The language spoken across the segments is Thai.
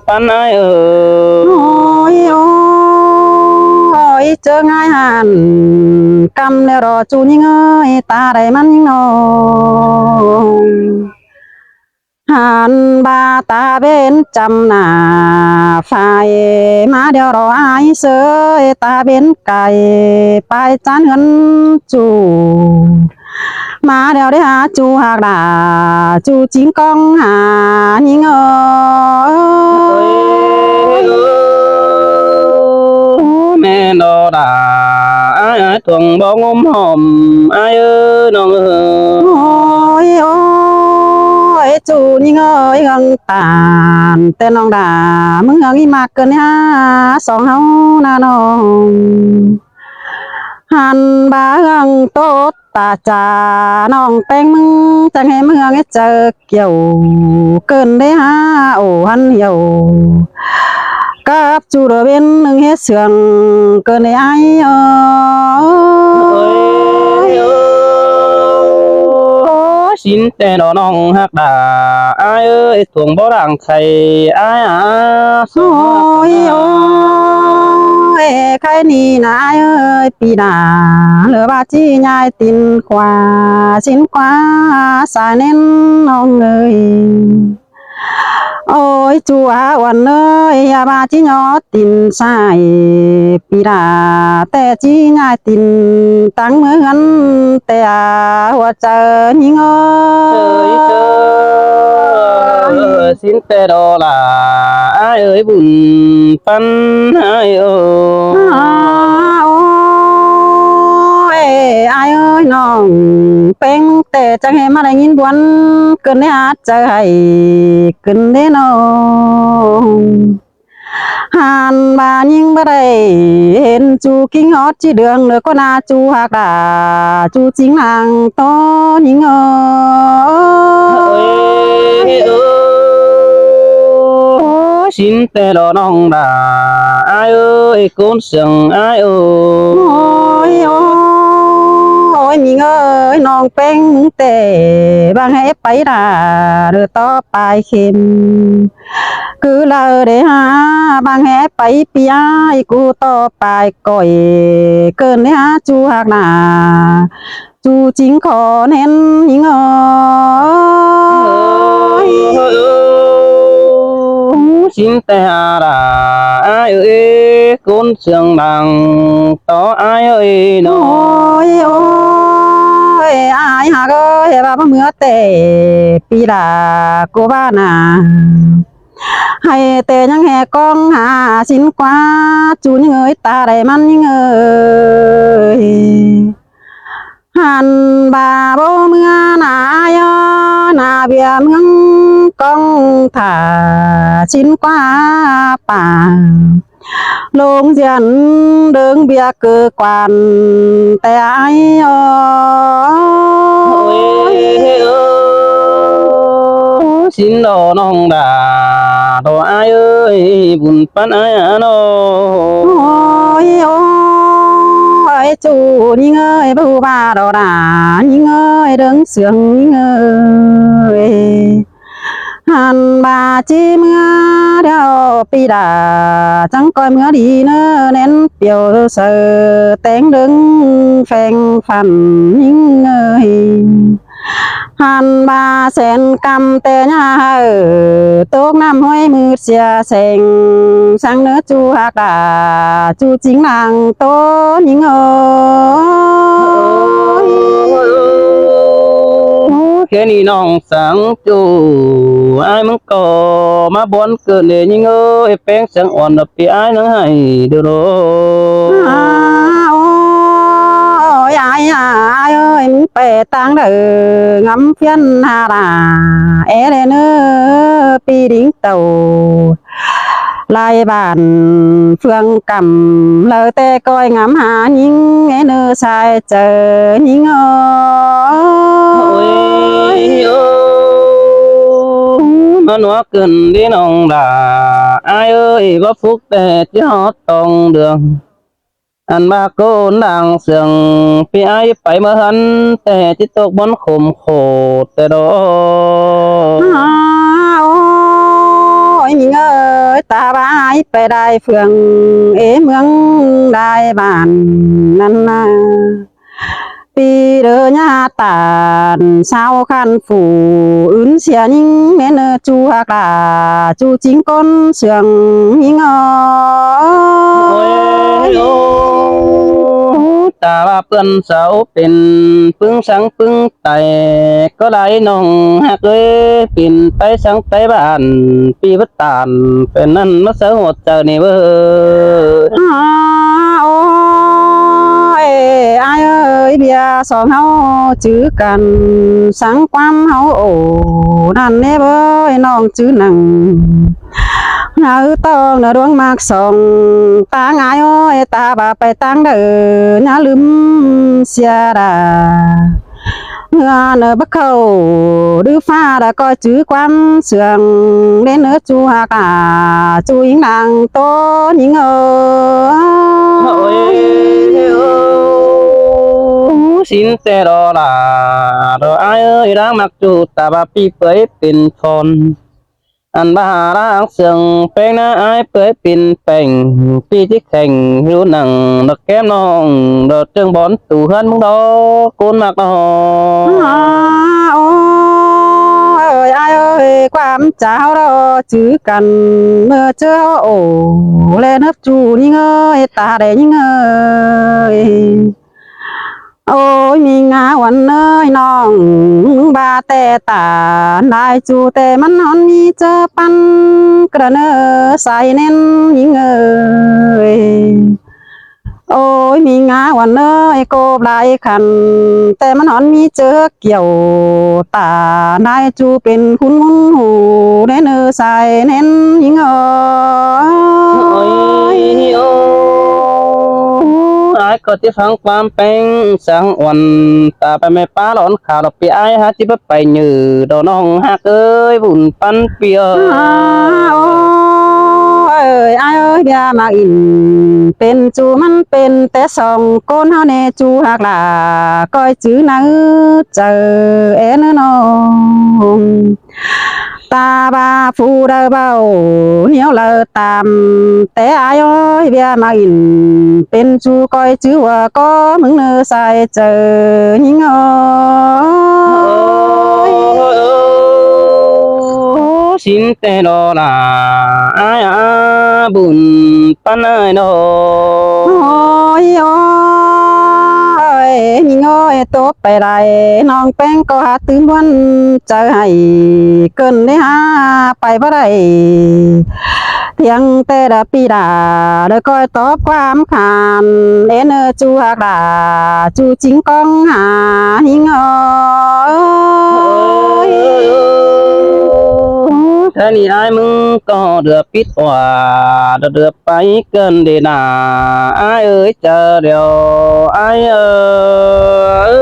ปันไอโอ้ยโอ้ยเจอง่ายหันกำแล้วรอจูยิงเอ้ยตาได้มันยิงนองหันบาตาเบนจำหน้าฝ่ายมาเดี๋ยวรอไอ้เสยตาเบนไก่ไปจานเงินจูมาเดี๋ยวได้หาจูหากด่าจูจิงกองหายิงเอ้แม่นอดาไอ้ทวงบ่งมหอมไอ้น้องโอ้ยโอ้ยจูยิงเอ้ยกังตานแต่น้องด่ามึงเอาอีมากเกินฮะสองเฮานาน้องหันบาเงโตตาจาน้องแป้งมึงจังให้มึงเจอเกี่ยวเกินได้ฮะโอ้หันเหี่ยวกับจูเดเป็นหนึ่งเฮ็ดเสืองเกินได้ไอ้สินแต่ดอน้องฮักดาไอ้ทวงบ่ดังใครไอ้โอ้ยโอ้ยใครนี่นะเอ้ยปีหน้าเหลือว่าจี้ยายตินขวาสินขวาสายเน้นน้องเอ้ยโอ้ยจัววันเอ้ยอย่ามาจี้ยอตินสายปีหน้าแต่จี้ยายตินตั้งเหมือนแต่หัวใจยิ่งสินแต่ดอลาไอ้บุญปันไอ้โอ้ยอายเอ้ยน้องเป็นแต่จังให้มาได้ยินบวนเกินได้อาจใจให้เกินได้น้องหันบายิงบ่ได้เห็นจูกิ้งฮอดจีเดืองเลยก็น่าจูหักดาจูจริงนางโตยิงสินแต่ดอน้องดาไอ้ก้นเสียงไอ้โอ้ยโอ้ยมีเอ้ยน้องเป็นแต่บางให้ไปด่าเรือต่อไปเข็มคือเราได้หาบางให้ไปปีไอ้กูต่อไปก่อยเกินได้หาจูหักหนาจูจริงขอเน้นยิงสินแต่ดาไอ้ก้นเสียงดังต่อไอ้น้อโอ้ยโอ้ยอายหากเอ้ยว่าเมื่อแต่ปีลากูบ้านาให้แต่ยังแหกองหาสินกว่าจูนเงยตาได้มันเงยหันบาโบเมื่อนายนาเบียเมืองกองถ่าสินกว่าป่าลงเจียนเดิงเบียเกือกวนแต่ไอ้สินดอน้องดาดอไอ้บุญปันไอ้น้อโอ้ยโอ้ยจูนี่เงยบูบาดอดานี่เงยเดิงเสืองนี่เงยหันบาจีเมื่อเดียวปีดาจังก้อยเมื่อดีเนอเน้นเปียวเสือแตงดึงแฝงฟันยิ่งเงยหันบาแสนกำแต่ยาตกน้ำห้อยมือเสียแสงสังเนื้อจูหักดาจูจริงนางโตยิ่งแค่นี้น้องสังจูไอ้มึงก็มาบนเกิดเลยยิ่งแป้งเสียงอ่อนปีไอ้นังให้เด้อโอ้ยเอ้ยมึงไปตังเด้องำเพี้ยนหาดาเอเลเนอปีดิ้งเต่าลายบ้านเฟืองกำเลอแต่ก้อยงำหายิงเนอชายเจอยิงมันว่าเกินที่น้องด่าไอ้ว่าฟุกแต่ที่ฮอดตองเดืองอันมาโกนดังเสียงพี่ไอ้ไปเมื่อหันแต่ที่ตกบนขมโคตรแต่ดอโอ้ย หญิงเอ้ยตาบายไปได้เฟืองเมืองได้บ้านนั้นนะปีเดือนตานเช้าคันphủอื่นเสียยิ่งแม่เนอจูฮักลาจูจิงก้นเสียงหญิงเอ้ โอ้ ย ยโอ้ตาว่าเปิ้นเสาเป็นปึ้งสังปึ้งไตก็ไหลน้องหักเอ้ยปิ่นไปสังไตบ้านปีวัดตานเป็นนั่นมาเสาหดเจอนี่เว้ย โอ้ยอายเอ้ยเบียร์สองเฮาจื้อกันสังความเฮาโอ้นั่นแน่เบ้ยน้องจื้อหนังเฮาต้องดวงมากสองตาหงายโอ้ยตาบาไปตั้งเด้ออย่าลืมเสียดาเมื่อเนอบักเข้าดื้อฟ้าแล้วก็จื้อความเสื่องเล่นเนื้อจูหากาจูหญิงนางโตหญิงเอ้ ôi ย xin xe đò là rồi ai ơi đã mặc dù ta bà pi với pin con anh bà đã sừng bên na ai với pin bèn pi chiếc thành hữu nặng được kém non được trưng bón tù hơn mong đó côn mặc đó โอ้ยอายเอ้ยความเจ้าเราจื้อกันเมื่อเจอโอ้แลนับจูนี่เงยตาแดงนี่เงยโอ้ยมีงาวันเนยน้องบาแต่ตาได้จูแต่มันนอนมีเจอปันกระเนอใส่เน้นยิ่งเอ้ยโอ้ยมีงาวันเนยโกบลายคันแต่มันนอนมีเจอเกี่ยวตาได้จูเป็นคุณงุนหูเน้นเออใส่เน้นยิ่งเอ้ย ôi ô ai có tiếng phang quam beng sang oan taไปไม่ป้าหลอนข่าวเราไปไอ้ฮะที่ไปยืดดอนองหักเอ้ยบุญปันเปีย โอ้ยอายเอ้ยอย่ามาอินเป็นจูมันเป็นแต่สองก้นเฮาเนจูหักลาก้อยจื้อนะเจอน้องตาบาฟูเดาเบาเหนียวเลอตามแต่อายเอ้ยอย่ามาอินเป็นจูก้อยจื้อว่าก็มึงเนอใส่เจอหิงเอ้ย xin tê đó là ai à buồn pan ơi nó โอ้ยโอ้ยยิงโอ้ยตบไปไรน้องแป้งก็หาตื่นวันเจอให้เกินได้หาไปบ่ได้เพียงแต่ละปีดาแล้วก็ตอบความขานเอ็นจูหักดาจูจิงกองหาหิงโอ้ย thế thì ai mừng có được biết hòa được phải cơn để nà ai ơi chờ điều ai ơi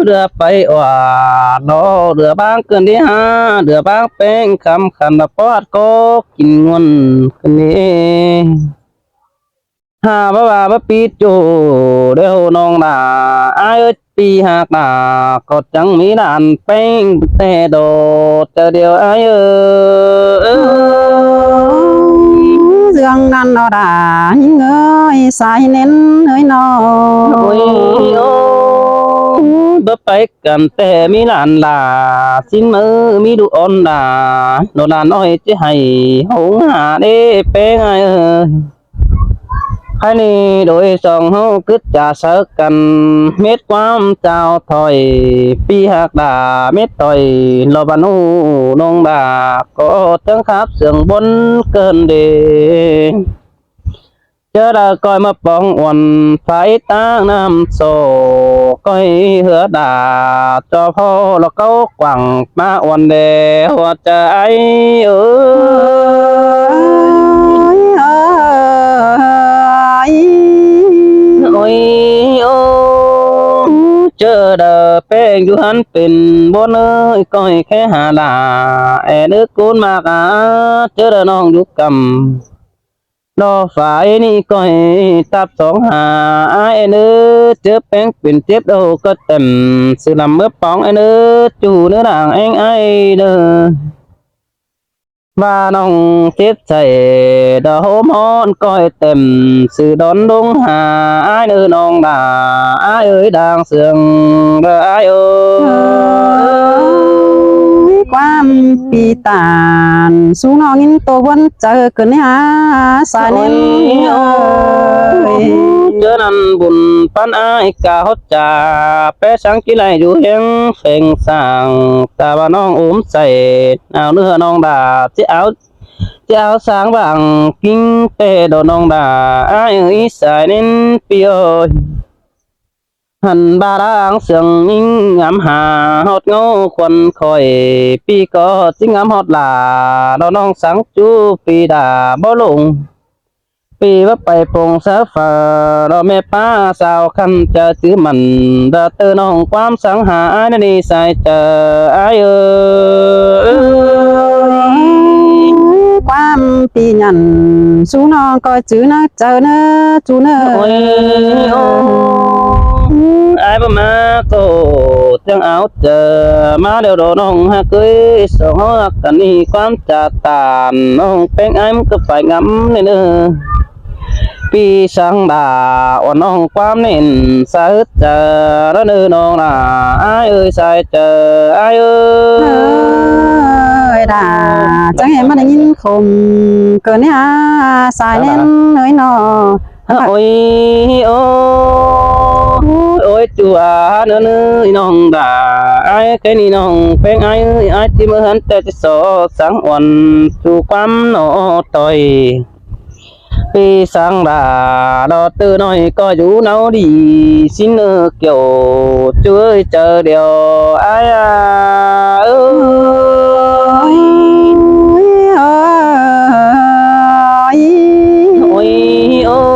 được phải hòa nó được bang cơn đi ha được bang beng khăm khăn là phát có kinh nguồn cơn đi ha ba pi chu đeo nong đà ai ơi pi hạt đà có chẳng mỹ đàn beng tè đồ chờ điều ai ơi dương nan nó đã những ơi sai nên ơi nó ôi ô bắp bay cầm tè mỹ đàn là xin mơ mỹ đủ on đà nó là nói chứ hay hống hà đê beng ai ơi hai ni đôi song hô cứt trà sơ cần mét quam chào thổi pi hạt đà mét thổi lò bàn u nông đà có tiếng khắp sườn bốn cơn đề chớ đã coi mà bóng uẩn phải tăng nam sổ coi hứa đà cho phô là câu quảng ma uẩn đề hoa trái ơi ôi ô chờ đợi bên du hắn pin bốn ơi coi khé hà là nước cuốn mạc á chờ đợi non du cầm ดอฝ่ายนี่ก้อยตับสองหาไอ้เนื้อเจ็บแป้งเป็นเจ็บโดก็เต็มsự làm mướp bóng ai nữa chủ nữa đảng anh ai nữa và nòng chết chảy đã hôm hôn coi tèm sự đón đúng hà ai nữa nòng đà ai ơi đang sương đờ ai ơi ความปีตานสูงนองอินโตวันเจอกันหาสายเน้นเอ้ย chớ năn buồn pan ai cả hốt trà bé sáng chỉ lại du hieng phèn sàng ta bà non ốm say nào nữa non đà chiếc áo sáng vàng kinh tê đồ non đà ai ơi xài nên pioi hẳn ba đang sương nhưng ngắm hà hót ngô khuẩn khỏi pi có chính ngắm hót là đó non sáng chú pi đà bó lụng pi vấpไปปงสาฝาเราแม่ป้าสาวคันจะจื้อมันดาเตอน้องความสังหาในนี้ใส่เจออายความปีนันสูงนองก็จื้อนะเจอเนอจูเนอ โอ้ยโอ้อายบ่มาโตจังเอาเจอมาเดี๋ยวโดนน้องหาเคยสองหักกันนี่ความจะตานน้องเป็นไอ้มันก็ฝ่ายงำเลยเนอปีสังดาอ่อนน้องความเน้นสะอึดเจอแล้วเนื้อน้องน่ะอายเอ้ยใส่เจออายเอ้ย ด่าจังเห็นมันได้ยินคมเกินเนี่ยสายเน้นเน้อยหนอ ôi ôi ôi chùa nữa nữa nong đã ai cái ni nong phèn ai ai chỉ mới hắn tê số sáng oan chu quam nó tôi vì sáng đã đó từ nói có chú nấu đi xin kiểu chưa chờ điều ai à ơi ôi ôi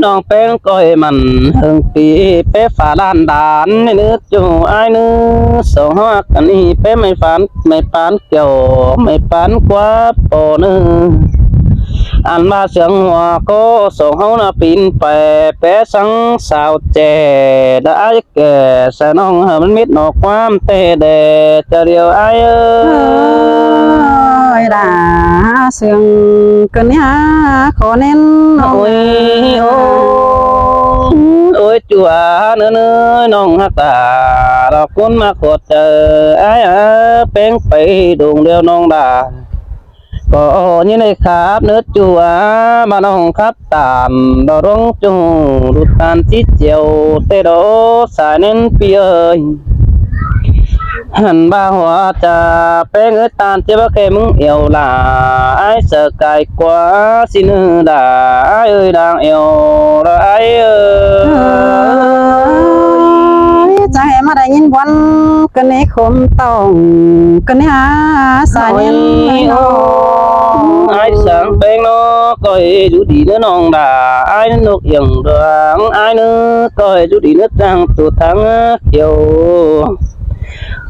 น้องเป็นก้อยมันเฮิงปีเป๊ะฝาด้านดานในเนื้อจูไอ้เนื้อสองหักอันนี้เป๊ะไม่ฝันไม่ปานเกี่ยวไม่ปานกว่าโปเนื้ออันมาเสียงหัวก็ส่งเขาหน้าปีนไปเป๊ะสังสาวแจได้แก่ใส่น้องเฮมันมิดหนอกความเตะเดจะเดียวไอ้เอ้ย ด่าเสียงเกินเนี่ยขอเน้น ôi ôi chùa nữa nữa nong hắc tà đọc cuốn ma cột chờ ai á bén phải đùng đeo nong đà có như này khắp nước chùa mà nong khắp tàn đò rong chu đụt tàn chít chiều tê đổ xài nên pi ơi hẳn ba hoa trà bé ngỡ tan chế bác kê mừng yêu là ai sợ cài quá xin đã ai ơi đang yêu rồi ai ơi ใจมาได้ยินวันกันนี้คมต้องกันนี้สายเน้นเนาะ ai sáng bé nó coi chú đi nữa non đà ai nước yên đường ai nữa coi chú đi nước trăng tụ thắng chiều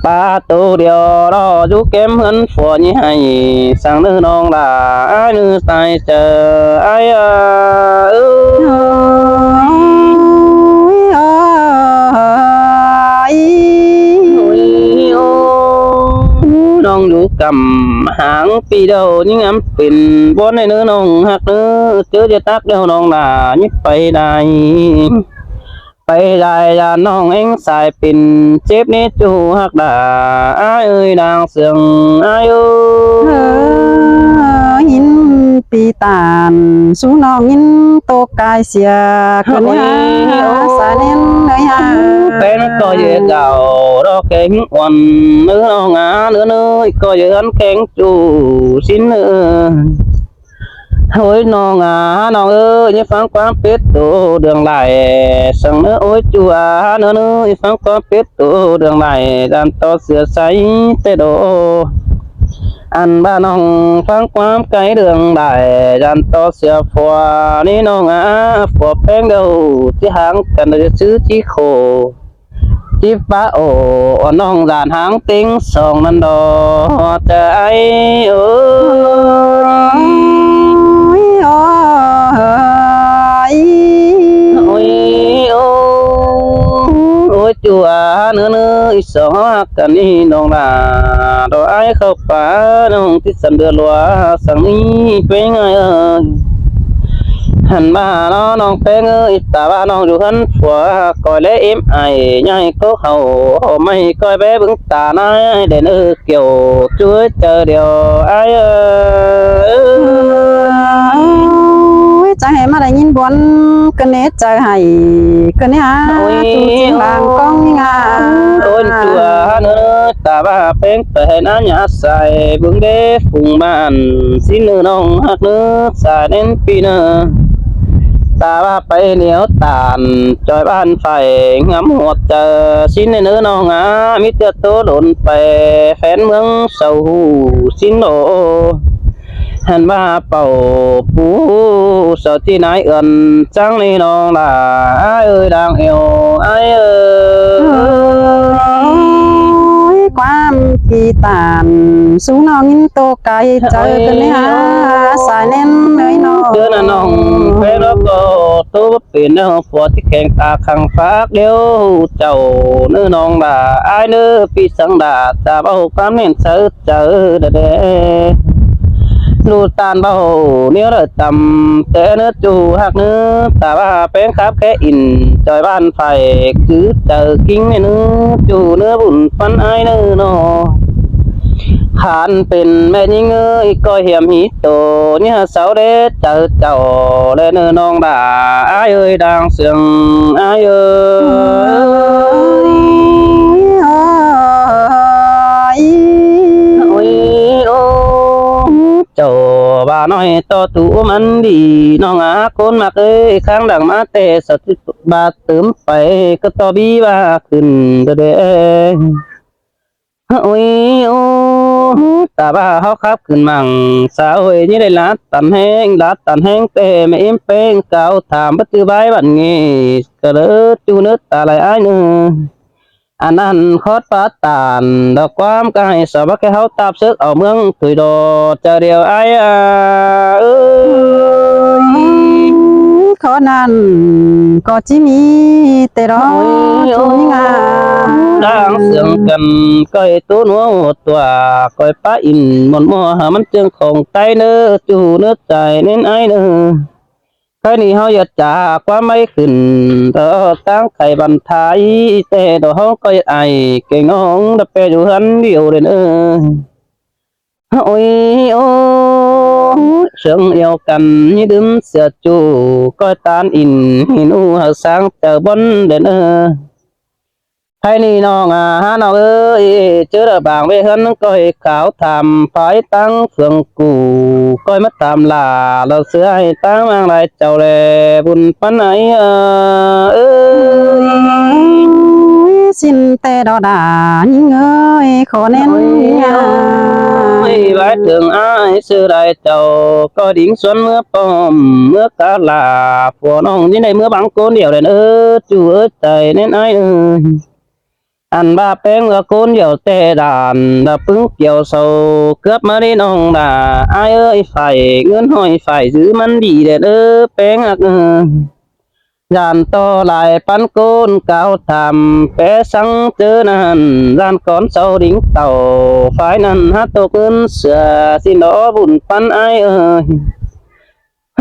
ba tô điều đó chú kém hơn phò như hay sang nước non là ai nước sai chờ ai non chú cầm hãng pi đầu những em pin bốn này nữa non hạt nữa chứ cho tác đâu non là nhất bay đâyไปได้ยาน้องเอ็งสายปิ่นเจ็บนี้จูหักดาอ้ายเอ้ยนางเสียงอ้ายเอ้ย ยินปีตานสูนองยินโตกายเสียกันเนี่ยสายเน้นเลยฮะ เป็นก็เยอะเก่าดอกแข็งอ่อนเนื้อน้องอาเนื้อเนื้อก็เยอะอันแข็งจูสิ้นเนื้อôi non à non ơi như phán quán biết tổ đường lại sừng nữa ôi chùa nữa nữa như phán quán biết tổ đường lại đàn to sửa sáy tê đồ ăn ba non phán quán cái đường lại đàn to sửa phò ní non à phò bén đầu chỉ hàng cần được chữ chỉ khổ chỉ phá ổ non dàn hàng tiếng song nan đò trời ơi โอ้ chùa nữa nữa xó cần đi nông là đồ ai khâu phá nông tí sân đưa lúa sang đi với ngay ơi hẳn ba nó nông phê ơi ta ba nông dù hân phùa coi lẽ em ai nhai cố hầu hồ mày coi bé vững ta nói để nữ kiểu chúa chờ điều ai trái mà lại nhìn buồn cái nét trái hay cái nét tu tiên làng con nga ôn chùa nữa ta ba phê phê nó nhã xài vững đế phùng bàn xin nữ nông hạt nước xài đến phi nơ ta ba phải liễu tàn trời ban phải ngắm một chờ xin nữ nông á mi tiệt tố đồn phải phén mương sầu xin nổ hàn ba bầu phú sợ chi nái ẩn trắng đi nông là ai ơi đang yêu ai ơi quan kỳ tàn xuống nó nhìn tô cay trời cái này xài nên nơi nó chưa là nông phê nó có tô bắp biển nó phò thích kèn ta khăng phát điếu chầu nữ nông là ai nữ phi sáng đà ta bao cám nên sớ chờ để lu tan bao nếu là tầm té nước chu hạt nước ta ba bén khắp cái in trời ban phải cứ chờ kinh này nước chu nước bùn phân ai nữa nó hànเป็นแม่ยิงเอ้ยก็เหี่ยมหิโตเนี่ยเสาเด็ดเจอเจ้าเล่นน้องด่าอ้ายเอ้ยดังเสียงอ้ายเอ้ยโอ้ยโอ้เจ้าบ้าน้อยต่อตัวมันดีน้องอาคนมากเอ้ยข้างดังมาแต่สัตว์บาดเติมไปก็ต่อบีว่าขึ้นก็เด้โอ้ยโอ้ตาบ้าเขาขับขึ้นมั่งสาวเอ้ยนี่ได้ลัดตันแห้งแต่ไม่เอ็มเป้งเก่าถามปัจจุบันบัดงี้ก็เด้อจูนึกตาไหลอ้ายเนื้ออันนั้นคอดฟ้าตานดอกความก็ให้สาวบักแค่เขาตาบซึกเอาเมืองถุยดอเจอเดียวอ้ายเอ้ยขอนั้นก็จิมีแต่รอจุนงา đang sướng cần coi tú núa tòa coi phá in một mùa hàมันจึงของใจเนื้อจูเนื้อใจเน้นไอ้เนื้อใครนี่เฮาอยากจากความไม่ขึ้นเธอตั้งไข่บันทายแต่ดอกเฮาก็ไอเก่งน้องดับเปอยู่หันเดียวเลยเนื้อโอ้ยโอ้sướng yêu cần như đếm sửa chủ coi tan in hinu hờ sáng chờ bón đến hay ni nó ngà nó ơi chứ là bảng về hơn coi khảo tham phái tăng phượng cụ coi mất tham là lỡ xưa hay tăng mang lại chầu lệ buồn phấn ấy ơi xin tê đỏ đà những ơi khó nên ơi vãi thường ai xưa đại chầu coi đỉnh xuân mưa bom mưa cá là phù nông như này mưa bắn côn điều đèn chú ơi trời nên ai ơi anh ba bén ngựa côn dầu tê đàn đập ứng chiều sầu cướp mà đi nông là ai ơi phải ngân hỏi phải giữ mắn đi để đỡ bén dàn to lại bắn côn cao thảm bé sáng chớ nàn dàn con sâu đính tàu phải nàn hát tô cơn sửa xin đó bùn bắn ai ơi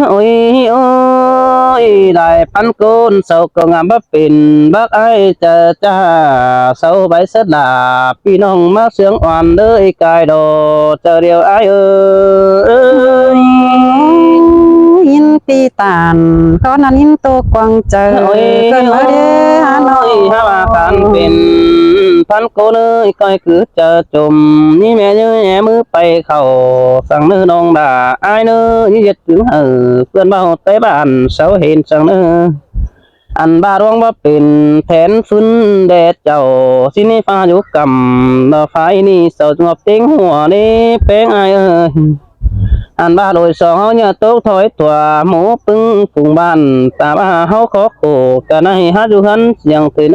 ôi ôi đại bắn côn sâu có ngắm bắp pin bác ai chờ cha sâu bãi sất là pi nong mát sướng oan đời cài đồ chờ điều ai ơi in pi tàn có nan in tô quang chờ cơn mơ đê hà nội ha bà can pin bắn côn ơi coi cứ chờ chùm như mẹ như nhẹ mưa bay khẩu sang nơi nong đà ai nữa như giật chứng hởเพื่อนเบาแต่บ้านเสาเห็นสังเนออันบาดวงว่าเป็นแผนฟื้นแดดเจ้าสินี่ฟ้าอยู่กำดอกไฟนี่เสาจงบเต็งหัวนี่แป้งไอเอ้ยอันบาโดยสองเฮาเนี่ยโต๊ะถอยตัวหมูปึ้งฝูงบ้านตาบ้าเฮาขอโขกันให้ฮัดอยู่หันเสียงตื่น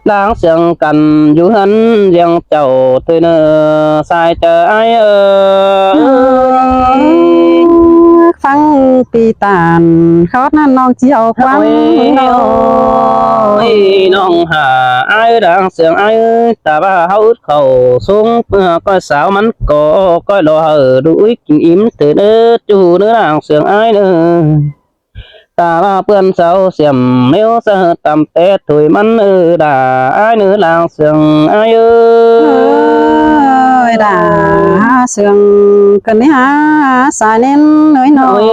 đang sương cần du hân riêng chầu tôi nơ sai chờ ai ơi ฟังปีตานเขานั่นน้องเจียวควัน ôi nong hà ai đang sương ai ta ba hậu khẩu xuống coi sao mắn có coi lo hở đuổi kinh im từ nơ chủ nữa đang sương ai nữa ta ba bươn sao xiêm nếu sa tầm té tuổi mắn đà ai nữa đang sương ai ơi ด่าเสืองกันนี่ฮะสายเน้นน้อยน้อย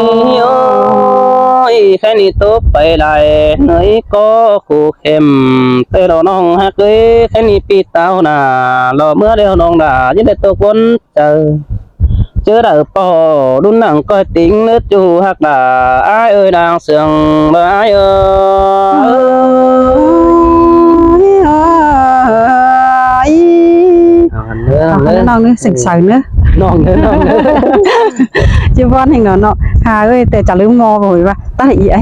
ôi cái này tốt bay lại nơi có khu khem tê đồ nong hát cưới cái này pi tao nà lò mưa đeo nong đà với để tôi quân chờ chưa đợi bỏ đun nặng coi tính nước chu hát đà ai ơi đang sương bà ai ơi น้องนึกสึกใส่เนื้อ nong nữa จีบอนเห็นเนาะค่ะเอ้ยแต่จะลืมงอบ่อยว่าตาอีไอ้